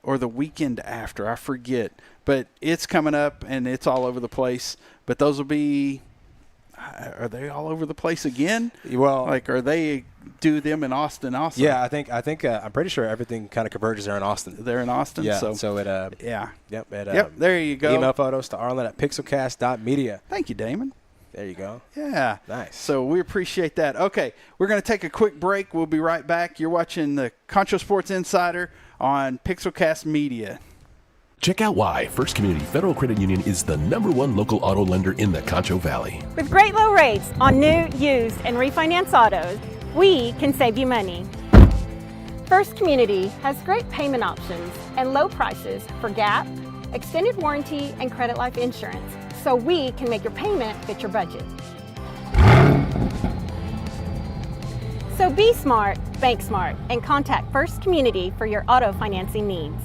or the weekend after. I forget, but it's coming up and it's all over the place. But those will be. Are they all over the place again? Well, are they do them in Austin also? Yeah, I think I'm pretty sure everything kind of converges there in Austin. They're in Austin. Yeah. So it yeah. Yep. There you go. Email photos to Arlen at pixelcast.media. Thank you, Damon. There you go. Yeah. Nice. So we appreciate that. Okay, we're going to take a quick break. We'll be right back. You're watching the Concho Sports Insider on Pixelcast Media. Check out why First Community Federal Credit Union is the #1 local auto lender in the Concho Valley. With great low rates on new, used, and refinance autos, we can save you money. First Community has great payment options and low prices for GAP, extended warranty, and credit life insurance, so we can make your payment fit your budget. So be smart, bank smart, and contact First Community for your auto financing needs.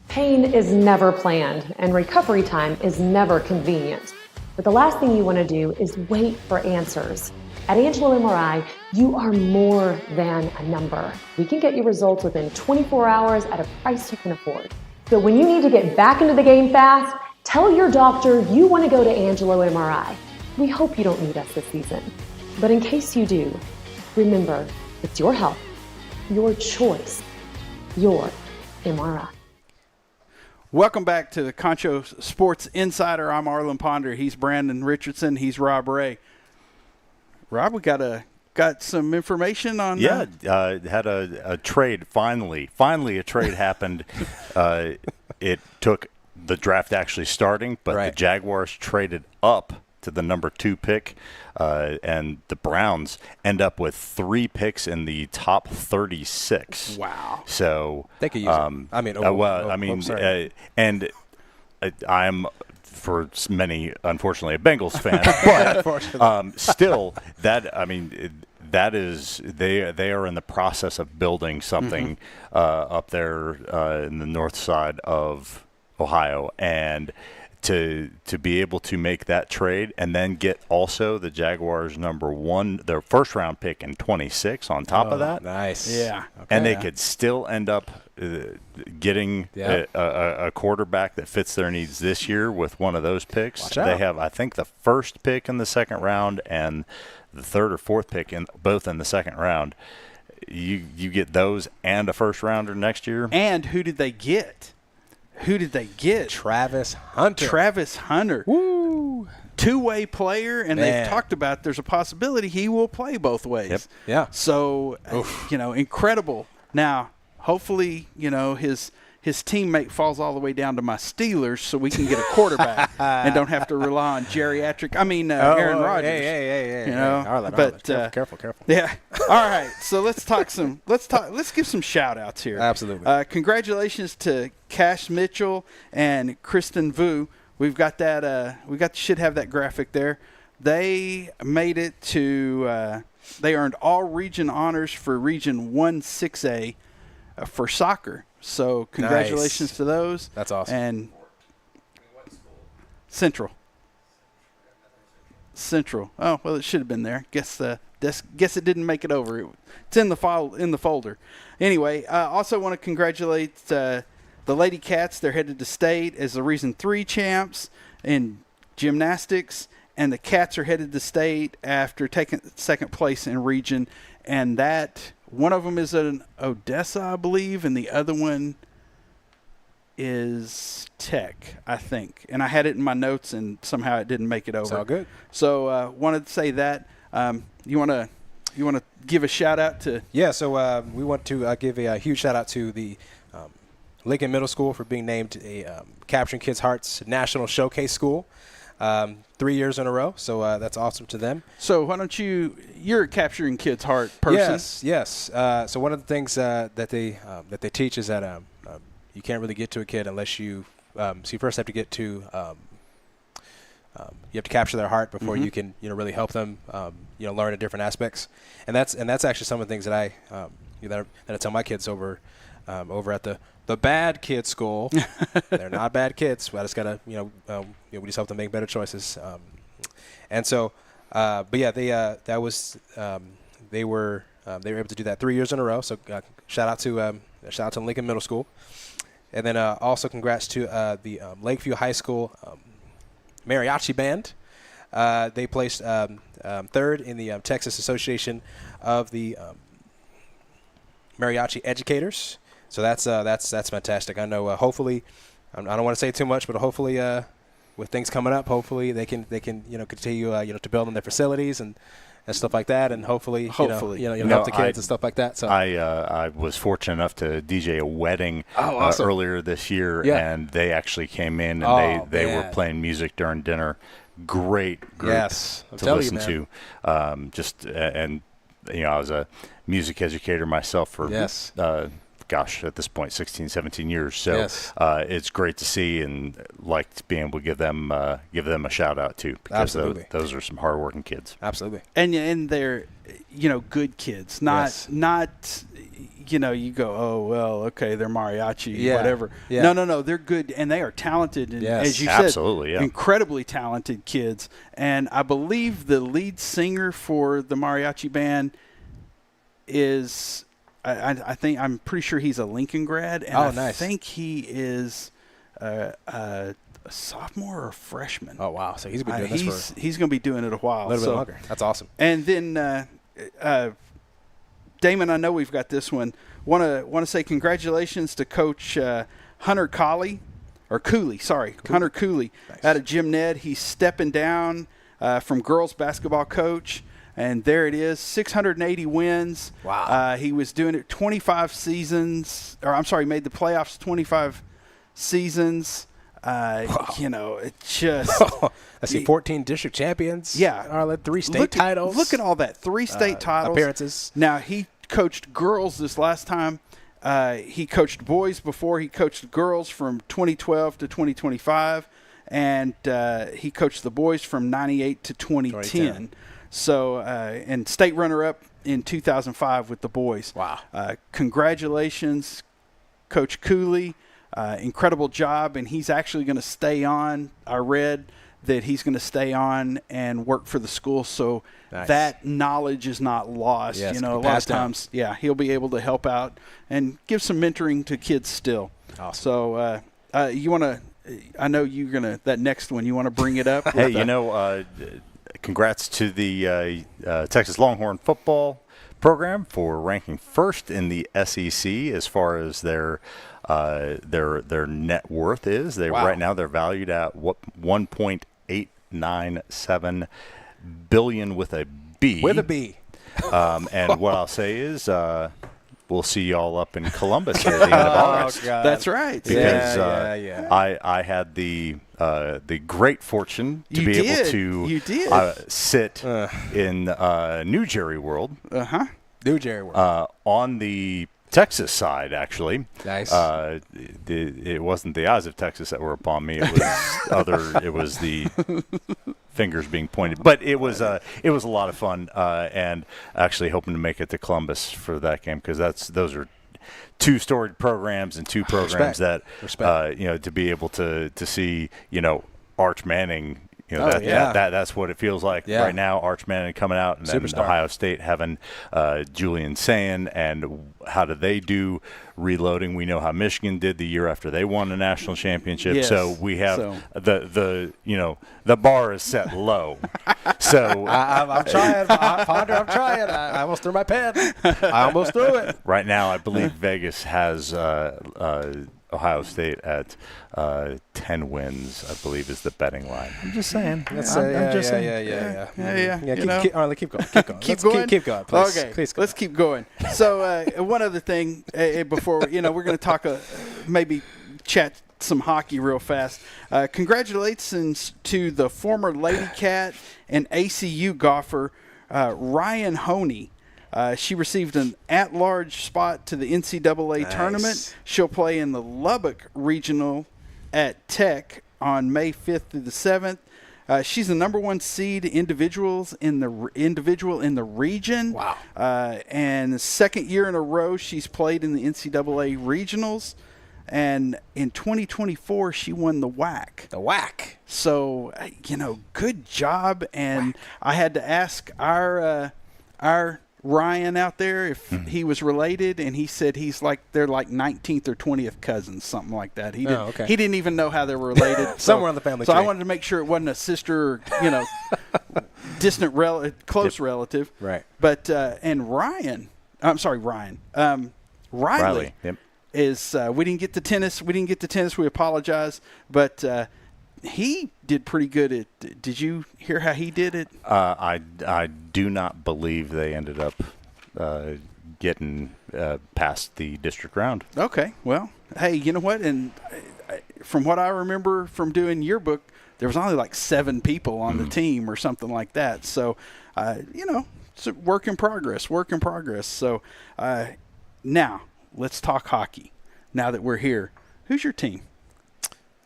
Pain is never planned, and recovery time is never convenient. But the last thing you want to do is wait for answers. At Angelo MRI, you are more than a number. We can get you results within 24 hours at a price you can afford. So when you need to get back into the game fast, tell your doctor you want to go to Angelo MRI. We hope you don't need us this season. But in case you do, remember, it's your health, your choice, your MRI. Welcome back to the Concho Sports Insider. I'm Arlen Ponder. He's Brandon Richardson. He's Rob Ray. Rob, we got some information on. Yeah, had a trade finally. A trade happened. It took the draft actually starting, but the Jaguars traded up to the number 2 pick, and the Browns end up with 3 picks in the top 36. Wow! So they could use it. And I'm, for many, unfortunately, a Bengals fan, but still, that is they are in the process of building something up there in the north side of Ohio, and to be able to make that trade and then get also the Jaguars their first round pick in 26 on top of that. Nice. Yeah. Okay. And they could still end up getting a quarterback that fits their needs this year with one of those picks. They have, I think, the first pick in the second round and the third or fourth pick both in the second round. You get those and a first rounder next year. And who did they get? Travis Hunter. Woo! Two-way player, and they've talked about there's a possibility he will play both ways. Yep. Yeah. So, incredible. Now, hopefully, his teammate falls all the way down to my Steelers so we can get a quarterback and don't have to rely on Aaron Rodgers. Hey. Arlen, careful. Yeah. All right. So let's give some shout outs here. Absolutely. Congratulations to Cash Mitchell and Kristen Vu. We've got that. Should have that graphic there. They made it to. They earned all region honors for Region 1-6A for soccer. So congratulations to those. That's awesome. And Central. Oh well, it should have been there. Guess it didn't make it over. It's in the file in the folder. Anyway, also want to congratulate the Lady Cats. They're headed to state as the Region 3 champs in gymnastics, and the Cats are headed to state after taking second place in region, and that. One of them is in Odessa, I believe, and the other one is Tech, I think. And I had it in my notes, and somehow it didn't make it over. It's all good. So wanted to say that. You want to give a shout out to? Yeah. So we want to give a huge shout out to the Lincoln Middle School for being named a Capturing Kids' Hearts National Showcase School. 3 years in a row, so that's awesome to them. So why don't you're a Capturing Kids' Heart person. Yes. So one of the things that they teach is that you can't really get to a kid unless you so you first have to get to you have to capture their heart before you can really help them learn the different aspects, and that's actually some of the things that I that I tell my kids over at the bad kid school. They're not bad kids. I just gotta we just help them make better choices. And so, but yeah, they were able to do that 3 years in a row. So shout out to Lincoln Middle School, and then also congrats to the Lakeview High School mariachi band. They placed third in the Texas Association of the Mariachi Educators. So that's fantastic. I know. Hopefully, I don't want to say too much, but hopefully, with things coming up, hopefully they can continue to build on their facilities and and stuff like that, and hopefully. Hopefully. Help the kids and stuff like that. So I was fortunate enough to DJ a wedding awesome. earlier this year, Yeah. and they actually came in and they were playing music during dinner. Great group to listen to. I was a music educator myself for at this point 16, 17 years. So it's great to see and like being able to give them a shout out too, because those are some hardworking kids. Absolutely. And they're good kids, not you go, oh well, okay, they're mariachi, whatever. Yeah. No, they're good, and they are talented, and as you said, incredibly talented kids. And I believe the lead singer for the mariachi band is, I'm pretty sure he's a Lincoln grad, and I think he is a sophomore or a freshman. Oh wow! So he's been doing this he's going to be doing it a while, a little bit longer. That's awesome. And then Damon, I know we've got this one. Want to say congratulations to Coach Hunter Cooley. Hunter Cooley out of Gym Ned. He's stepping down from girls basketball coach. And there it is, 680 wins. Wow. He was doing it 25 seasons, made the playoffs 25 seasons. It just. I see 14 district champions. Yeah. 3 state titles. Look at all that. 3 state titles. Appearances. Now, he coached girls this last time. He coached boys before. He coached girls from 2012 to 2025. And he coached the boys from 98 to 2010. So, and state runner-up in 2005 with the boys. Wow. Congratulations, Coach Cooley. Incredible job, and he's actually going to stay on. I read that he's going to stay on and work for the school, so that knowledge is not lost. Yes, a lot of times, he'll be able to help out and give some mentoring to kids still. Awesome. So, you want to – I know you're going to – that next one, you want to bring it up? Hey, congrats to the Texas Longhorn football program for ranking first in the SEC as far as their net worth is. Right now they're valued at $1.897 billion with a B. With a B. And what I'll say is we'll see y'all up in Columbus here at the end of August. God. That's right. Because I had the great fortune to be able to sit in New Jerry World. New Jerry World. On the Texas side, actually. Nice. It wasn't the eyes of Texas that were upon me. It was it was the fingers being pointed. But it was a lot of fun, and actually hoping to make it to Columbus for that game, because those are 2 storied programs and 2 programs that to be able to see Arch Manning. That's what it feels like right now. Arch Manning coming out, and then Ohio State having Julian Sayin, and how do they do reloading? We know how Michigan did the year after they won the national championship. Yes. So we have the bar is set low. So I'm trying, Ponder. I'm trying. I almost threw my pen. I almost threw it. Right now, I believe Vegas has Ohio State at 10 wins, I believe, is the betting line. I'm just saying. I'm just saying. Keep going. Keep going, please. Okay, please let's keep going. So one other thing before we're going to talk, maybe chat some hockey real fast. Congratulations to the former Lady Cat and ACU golfer Ryan Honey. She received an at-large spot to the NCAA tournament. She'll play in the Lubbock Regional at Tech on May 5th through the 7th. She's the number 1 seed individual in the region. Wow. And the second year in a row she's played in the NCAA regionals. And in 2024, she won the WAC. The WAC. So, good job. And I had to ask our Ryan out there if he was related, and he said they're like 19th or 20th cousins, something like that. He didn't even know how they were related. Somewhere on the family tree. So I wanted to make sure it wasn't a sister, distant close relative. Right. But and Ryan. Riley. Yep. Is we didn't get to tennis. We apologize, but he did pretty good at. Did you hear how he did it? I do not believe they ended up getting past the district round. Okay, well, hey, you know what? And from what I remember from doing yearbook, there was only like 7 people on the team or something like that. So, it's a work in progress. So, now let's talk hockey. Now that we're here, who's your team?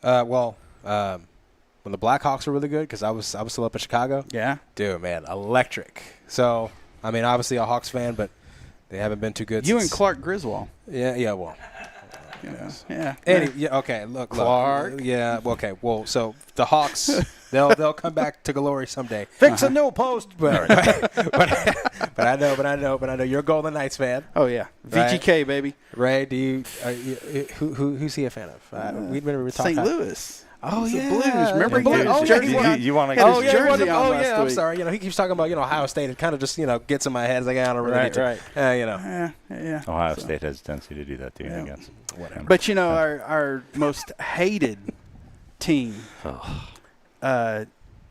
When the Blackhawks were really good, because I was still up in Chicago. Yeah, dude, man, electric. So, I mean, obviously a Hawks fan, but they haven't been too good. You and Clark Griswold. Yeah, well. Yeah. Okay. Look, Clark. Yeah. Okay. Well, so the Hawks, they'll come back to glory someday. Fix a new post. But I know you're a Golden Knights fan. Oh yeah, VGK right? Baby. Ray, who's he a fan of? We remember talking St. Louis. Oh it's yeah, the Blues. Remember you want to? Oh yeah, I'm sorry. He keeps talking about Ohio State. It kind of just gets in my head. It's like I don't really need to. Yeah. Ohio State has a tendency to do that too. I guess. Whatever. But our most hated team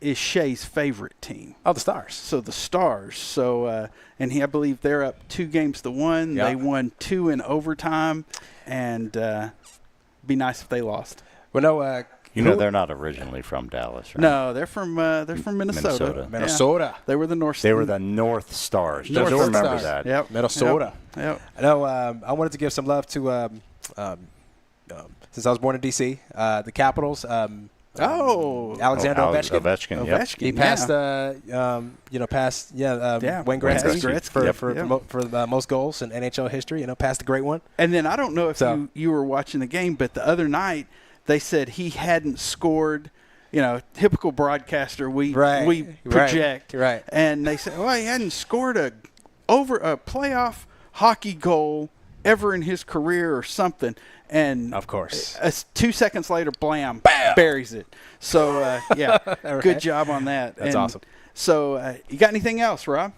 is Shay's favorite team. Oh, the Stars. So the Stars. So I believe they're up 2-1. Yep. They won 2 in overtime, and be nice if they lost. Well, no. They're not originally from Dallas, right? No, they're from Minnesota. Minnesota. Yeah. They were the North. They were the North Stars. North Just remember Stars. that. Yep. Minnesota. Yep. I know. I wanted to give some love to since I was born in D.C. The Capitals. Alexander Ovechkin. Ovechkin. Yep. He passed. Wayne Gretzky for the most goals in NHL history. Passed the great one. And then I don't know if you were watching the game, but the other night they said he hadn't scored. Typical broadcaster, we project, right? And they said, he hadn't scored a playoff hockey goal ever in his career or something. And of course, 2 seconds later, blam, buries it. So good job on that. That's awesome. So you got anything else, Rob?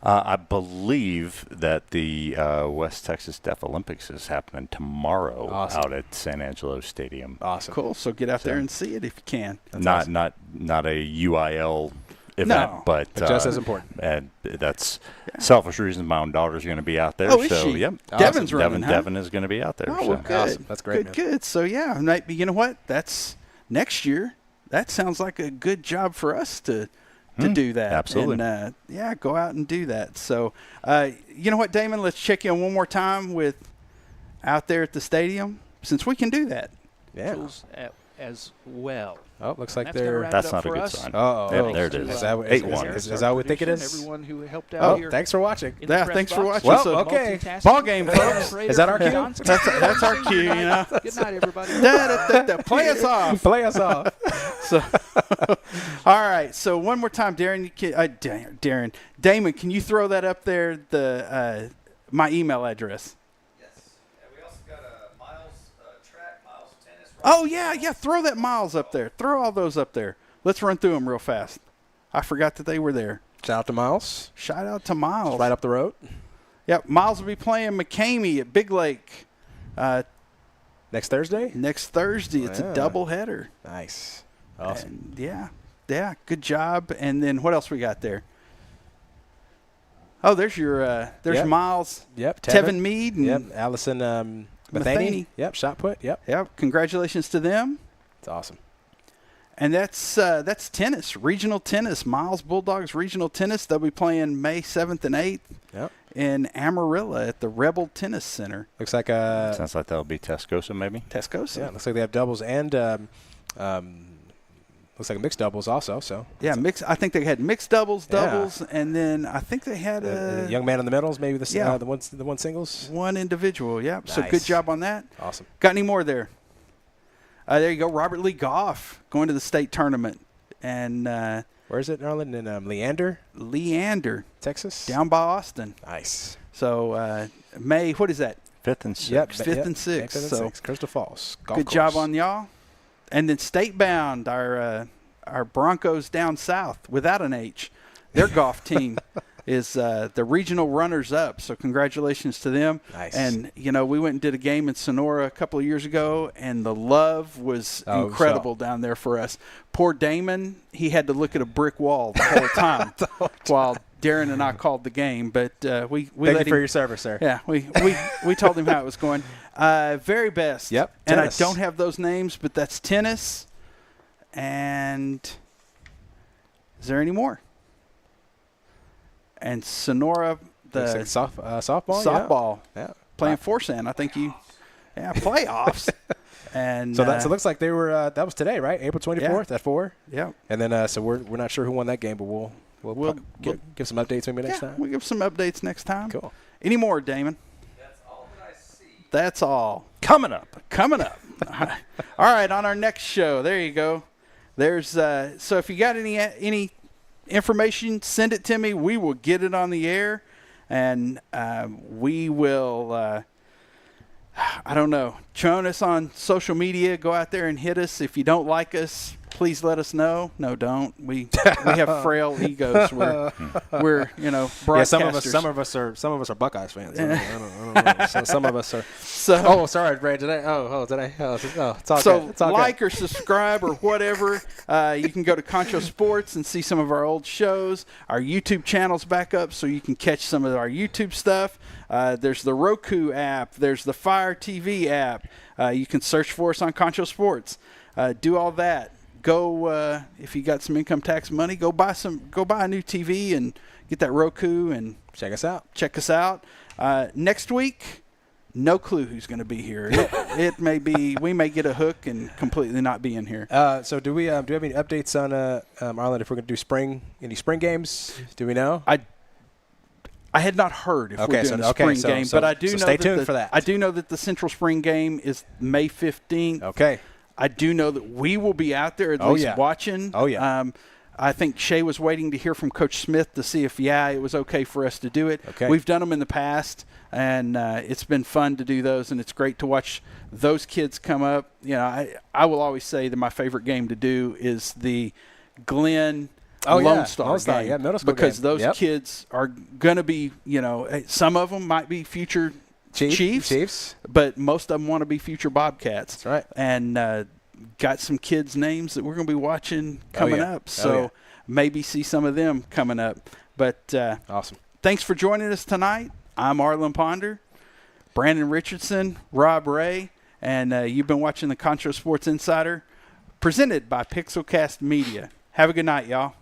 I believe that the West Texas Deaf Olympics is happening tomorrow out at San Angelo Stadium. Awesome. Cool. So get out there and see it if you can. Not a UIL event, but just as important. And that's selfish reasons. My own daughter's going to be out there. Oh, is she? Yep. Devin's running, Devin is going to be out there. Oh, well, good. Awesome. That's great. Good. So you know what? That's next year. That sounds like a good job for us to do that. Absolutely. And, go out and do that. So, you know what, Damon? Let's check in one more time with out there at the stadium, since we can do that. Yeah. As well. Oh, looks like that's not a good sign. Oh, there it is. Is that what 8-1. Is that what we think it is? Everyone who helped out here. Thanks for watching. Yeah, thanks for watching. Well, so, okay. Ball game, folks. Is that our cue? That's our cue, Good night, everybody. Play us off. Play us off. So, all right. So one more time, Darren. Damon, can you throw that up there? My email address. Yes. And we also got a Miles track, Miles tennis. Oh yeah. Throw that Miles up there. Throw all those up there. Let's run through them real fast. I forgot that they were there. Shout out to Miles. Shout out to Miles. Right up the road. Yep. Miles will be playing McCamey at Big Lake. Next Thursday. It's a doubleheader. Nice. Awesome. And yeah. Good job. And then what else we got there? Oh, there's your Miles. Yep. Tevin Mead. And Allison Matheny. Yep. Shot put. Yep. Congratulations to them. It's awesome. And that's tennis, regional tennis. Miles Bulldogs regional tennis. They'll be playing May 7th and 8th in Amarillo at the Rebel Tennis Center. Looks like sounds like that'll be Tascosa, maybe. Tascosa. Yeah. Looks like they have doubles and looks like mixed doubles also. So mixed. I think they had mixed doubles, and then I think they had a young man in the middles, maybe the one singles, one individual. Yeah. Nice. So good job on that. Awesome. Got any more there? There you go. Robert Lee Goff going to the state tournament. And where is it, Arlen? In Leander, Texas? Down by Austin. Nice. So May, what is that? 5th and 6th. Yep, 5th and 6th. So Crystal Falls. Good job on y'all. And then state bound, our Broncos down south without an H. Their golf team. is the regional runners-up. So congratulations to them. Nice. And, we went and did a game in Sonora a couple of years ago, and the love was incredible down there for us. Poor Damon, he had to look at a brick wall the whole time while Darren and I called the game. But we Thank let you him, for your service, sir. Yeah, we told him how it was going. Very best. Yep. And Tennis. I don't have those names, but that's tennis. And is there any more? And Sonora, the softball. Yeah. Playing Forsan. I think playoffs. And so it looks like they were. That was today, right? April 24th at 4. Yeah. And then so we're not sure who won that game, but we'll give some updates maybe next time. We'll give some updates next time. Cool. Any more, Damon? That's all that I see. That's all. Coming up. All right, on our next show. There you go. There's so if you got any information, send it to me. We will get it on the air, and we will. I don't know. Join us on social media. Go out there and hit us. If you don't like us, please let us know. No, don't. We have frail egos. We're broadcasters. Yeah, some of us are Buckeyes fans. I don't know. So some of us are. So sorry, Ray. Did I? It's all so good. It's all like good. or subscribe or whatever. You can go to Concho Sports and see some of our old shows. Our YouTube channel's back up, so you can catch some of our YouTube stuff. There's the Roku app. There's the Fire TV app. You can search for us on Concho Sports. Do all that. Go if you got some income tax money, go buy a new TV and get that Roku and check us out. Next week, no clue who's going to be here. It may be we may get a hook and completely not be in here. So do we have any updates on Arlen? If we're going to do any spring games? Do we know? I had not heard if we're doing a spring game, but I do know stay tuned for that. I do know that the Central Spring game is May 15th. Okay. I do know that we will be out there at least watching. Oh, yeah. I think Shay was waiting to hear from Coach Smith to see if, it was okay for us to do it. Okay. We've done them in the past, and it's been fun to do those, and it's great to watch those kids come up. I will always say that my favorite game to do is the Glenn Lone Star game, middle school because game. those kids are going to be, some of them might be future Chiefs, but most of them want to be future Bobcats. That's right. And got some kids' names that we're going to be watching coming up. So maybe see some of them coming up. But awesome. Thanks for joining us tonight. I'm Arlen Ponder, Brandon Richardson, Rob Ray, and you've been watching the Concho Sports Insider, presented by Pixelcast Media. Have a good night, y'all.